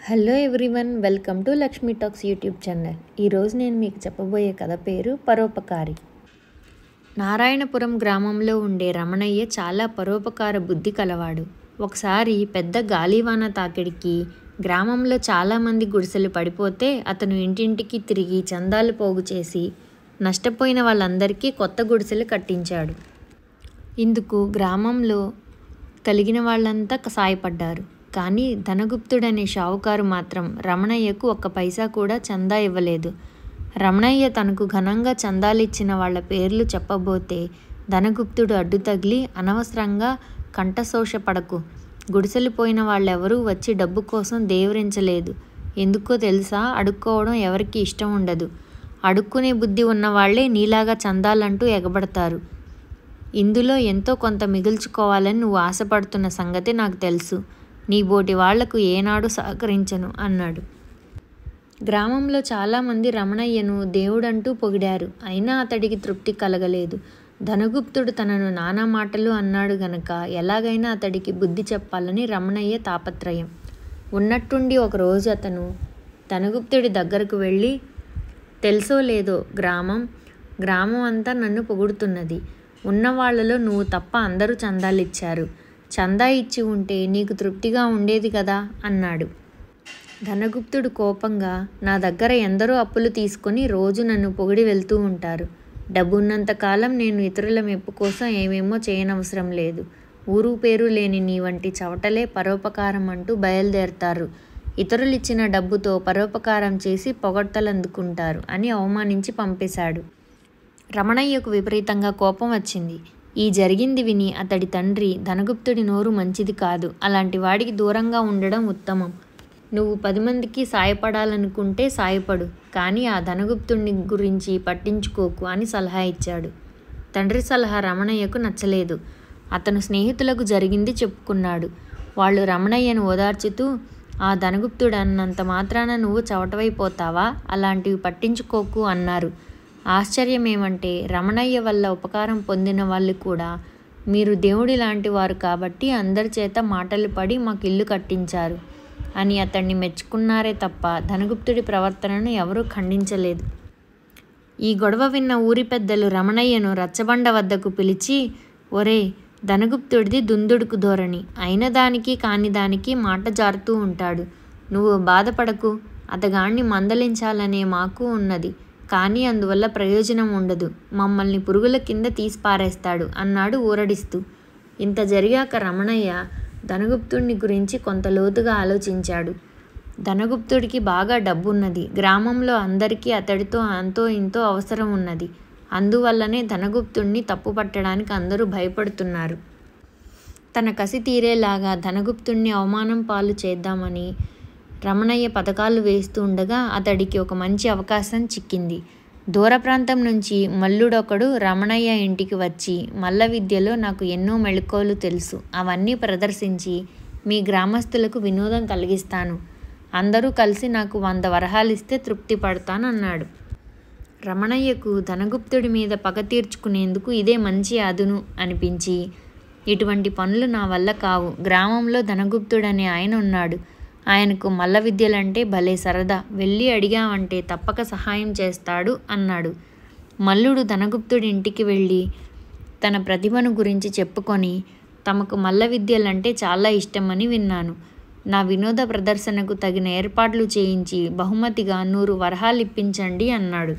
Hello everyone, welcome to Lakshmi talks YouTube channel. ఈరోజు నేను మీకు చెప్పబోయే కథ పేరు పరోపకారి. నారాయణపురం గ్రామంలో ఉండే రమణయ్య చాలా పరోపకార బుద్ధి కలవాడు. ఒకసారి పెద్ద గాలివాన తాకిడికి గ్రామంలో చాలామంది గుడిసెలు పడిపోతే అతను ఇంటింటికి తిరిగి చందాలు పోగు చేసి నష్టపోయిన వాళ్ళందరికీ కొత్త గుడిసెలు కట్టించాడు. ఇందుకు గ్రామంలో కలిగిన వాళ్ళంతా సాయపడ్డారు. కానీ ధనగుప్తుడనే షావుకారు మాత్రం రమణయ్యకు ఒక్క పైసా కూడా చందా ఇవ్వలేదు. రమణయ్య తనకు ఘనంగా చందాలిచ్చిన వాళ్ల పేర్లు చెప్పబోతే ధనగుప్తుడు అడ్డు తగిలి, అనవసరంగా కంఠశోషపడకు, గుడిసెలు పోయిన వాళ్ళెవరూ వచ్చి డబ్బు కోసం దేవరించలేదు. ఎందుకో తెలుసా, అడుక్కోవడం ఎవరికి ఇష్టం ఉండదు. అడుక్కునే బుద్ధి ఉన్నవాళ్లే నీలాగా చందాలంటూ ఎగబడతారు. ఇందులో ఎంతో కొంత మిగుల్చుకోవాలని నువ్వు ఆశపడుతున్న సంగతి నాకు తెలుసు. నీ బోటి వాళ్లకు ఏనాడు సహకరించను అన్నాడు. గ్రామంలో చాలామంది రమణయ్యను దేవుడంటూ పొగిడారు. అయినా అతడికి తృప్తి కలగలేదు. ధనగుప్తుడు తనను నానా మాటలు అన్నాడు గనక ఎలాగైనా అతడికి బుద్ధి చెప్పాలని రమణయ్య తాపత్రయం. ఉన్నట్టుండి ఒకరోజు అతను ధనగుప్తుడి దగ్గరకు వెళ్ళి, తెలుసో లేదో గ్రామం అంతా నన్ను పొగుడుతున్నది. ఉన్నవాళ్లలో నువ్వు తప్ప అందరూ చందాలిచ్చారు. చందా ఇచ్చి ఉంటే నీకు తృప్తిగా ఉండేది కదా అన్నాడు. ధనగుప్తుడు కోపంగా, నా దగ్గర ఎందరో అప్పులు తీసుకొని రోజు నన్ను పొగిడి వెళ్తూ ఉంటారు. డబ్బున్నంతకాలం నేను ఇతరుల మెప్పు కోసం ఏమేమో చేయనవసరం లేదు. ఊరు పేరు లేని నీ వంటి చవటలే పరోపకారం అంటూ బయలుదేరతారు. ఇతరులిచ్చిన డబ్బుతో పరోపకారం చేసి పొగడ్తలందుకుంటారు అని అవమానించి పంపేశాడు. రమణయ్యకు విపరీతంగా కోపం వచ్చింది. ఈ జరిగింది విని అతడి తండ్రి, ధనగుప్తుడి నోరు మంచిది కాదు, అలాంటి వాడికి దూరంగా ఉండడం ఉత్తమం. నువ్వు 10 మందికి సాయపడాలనుకుంటే సాయపడు, కానీ ఆ ధనగుప్తుడిని గురించి పట్టించుకోకు అని సలహా ఇచ్చాడు. తండ్రి సలహా రమణయ్యకు నచ్చలేదు. అతను స్నేహితులకు జరిగింది చెప్పుకున్నాడు. వాళ్ళు రమణయ్యను ఓదార్చుతూ, ఆ ధనగుప్తుడు అన్నంత మాత్రాన నువ్వు చవటవైపోతావా, అలాంటివి పట్టించుకోకు అన్నారు. ఆశ్చర్యమేమంటే రమణయ్య వల్ల ఉపకారం పొందిన వాళ్ళు కూడా, మీరు దేవుడి లాంటి వారు కాబట్టి అందరి చేత మాటలు పడి మాకు ఇల్లు కట్టించారు అని అతన్ని మెచ్చుకున్నారే తప్ప ధనగుప్తుడి ప్రవర్తనను ఎవరూ ఖండించలేదు. ఈ గొడవ విన్న ఊరి పెద్దలు రమణయ్యను రచ్చబండ వద్దకు పిలిచి, ఒరే, ధనగుప్తుడిది దుందుడుకు ధోరణి, అయిన దానికి కాని దానికి మాట జారుతూ ఉంటాడు. నువ్వు బాధపడకు, అతగాణ్ణి మందలించాలనే మాకు ఉన్నది, కానీ అందువల్ల ప్రయోజనం ఉండదు. మమ్మల్ని పురుగుల కింద తీసి పారేస్తాడు అన్నాడు ఊరడిస్తూ. ఇంత జరిగాక రమణయ్య ధనగుప్తుడిని గురించి కొంత లోతుగా ఆలోచించాడు. ధనగుప్తుడికి బాగా డబ్బున్నది. గ్రామంలో అందరికీ అతడితో అంతో ఇంతో అవసరం ఉన్నది. అందువల్లనే ధనగుప్తుడిని తప్పు పట్టడానికి అందరూ భయపడుతున్నారు. తన కసి తీరేలాగా ధనగుప్తుడిని అవమానం పాలు చేద్దామని రమణయ్య పథకాలు వేస్తూ ఉండగా అతడికి ఒక మంచి అవకాశం చిక్కింది. దూర ప్రాంతం నుంచి మల్లుడొకడు రమణయ్య ఇంటికి వచ్చి, మల్ల విద్యలో నాకు ఎన్నో మెళకువలు తెలుసు, అవన్నీ ప్రదర్శించి మీ గ్రామస్తులకు వినోదం కలిగిస్తాను. అందరూ కలిసి నాకు 100 వరహాలిస్తే తృప్తి పడతానన్నాడు. రమణయ్యకు ధనగుప్తుడి మీద పగ తీర్చుకునేందుకు ఇదే మంచి అదును అనిపించి, ఇటువంటి పనులు నా వల్ల కావు. గ్రామంలో ధనగుప్తుడనే ఆయన ఉన్నాడు. ఆయనకు మల్ల విద్యలంటే భలే సరదా. వెళ్ళి అడిగామంటే తప్పక సహాయం చేస్తాడు అన్నాడు. మల్లుడు ధనగుప్తుడి ఇంటికి వెళ్ళి తన ప్రతిభను గురించి చెప్పుకొని, తమకు మల్ల విద్యలంటే చాలా ఇష్టమని విన్నాను. నా వినోద ప్రదర్శనకు తగిన ఏర్పాట్లు చేయించి బహుమతిగా 100 వరహాలు ఇప్పించండి అన్నాడు.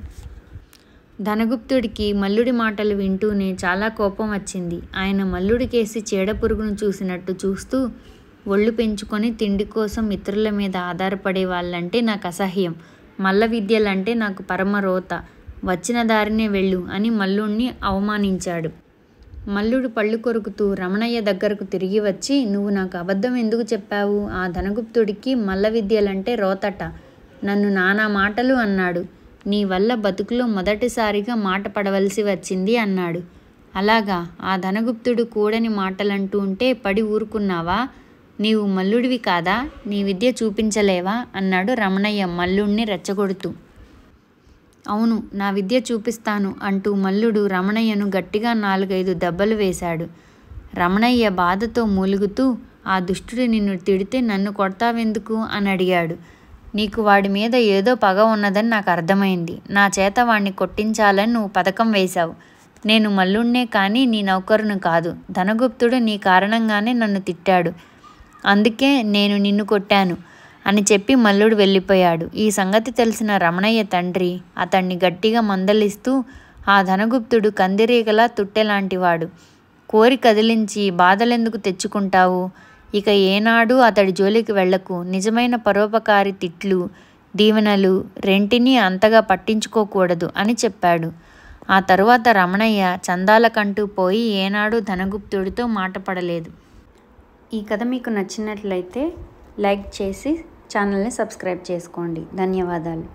ధనగుప్తుడికి మల్లుడి మాటలు వింటూనే చాలా కోపం వచ్చింది. ఆయన మల్లుడి కేసి చీడపురుగును చూసినట్టు చూస్తూ, ఒళ్ళు పెంచుకొని తిండి కోసం ఇతరుల మీద ఆధారపడే వాళ్ళంటే నాకు అసహ్యం. మల్ల విద్యలంటే నాకు పరమరోత. వచ్చిన దారినే వెళ్ళు అని మల్లుడిని అవమానించాడు. మల్లుడు పళ్ళు కొరుకుతూ రమణయ్య దగ్గరకు తిరిగి వచ్చి, నువ్వు నాకు అబద్ధం ఎందుకు చెప్పావు? ఆ ధనగుప్తుడికి మల్ల విద్యలంటే రోతట. నన్ను నానా మాటలు అన్నాడు. నీ వల్ల బతుకులో మొదటిసారిగా మాట పడవలసి వచ్చింది అన్నాడు. అలాగా, ఆ ధనగుప్తుడు కూడని మాటలంటూ ఉంటే పడి ఊరుకున్నావా? నీవు మల్లుడివి కాదా? నీ విద్య చూపించలేవా అన్నాడు రమణయ్య మల్లుడిని రెచ్చగొడుతూ. అవును, నా విద్య చూపిస్తాను అంటూ మల్లుడు రమణయ్యను గట్టిగా 4-5 దెబ్బలు వేశాడు. రమణయ్య బాధతో మూలుగుతూ, ఆ దుష్టుడు నిన్ను తిడితే నన్ను కొడతావెందుకు అని అడిగాడు. నీకు వాడి మీద ఏదో పగ ఉన్నదని నాకు అర్థమైంది. నా చేత వాణ్ణి కొట్టించాలని నువ్వు పథకం వేశావు. నేను మల్లుణ్ణే కానీ నీ నౌకరును కాదు. ధనగుప్తుడు నీ కారణంగానే నన్ను తిట్టాడు, అందుకే నేను నిన్ను కొట్టాను అని చెప్పి మల్లుడు వెళ్ళిపోయాడు. ఈ సంగతి తెలిసిన రమణయ్య తండ్రి అతన్ని గట్టిగా మందలిస్తూ, ఆ ధనగుప్తుడు కందిరీగలా తుట్టెలాంటివాడు. కోరి కదిలించి బాధలెందుకు తెచ్చుకుంటావు? ఇక ఏనాడు అతడి జోలికి వెళ్లకు. నిజమైన పరోపకారి తిట్లు, దీవెనలు రెంటినీ అంతగా పట్టించుకోకూడదు అని చెప్పాడు. ఆ తరువాత రమణయ్య చందాలకంటూ పోయి ఏనాడు ధనగుప్తుడితో మాట పడలేదు. ఈ కథ మీకు నచ్చినట్లయితే లైక్ చేసి ఛానల్ని సబ్స్క్రైబ్ చేసుకోండి. ధన్యవాదాలు.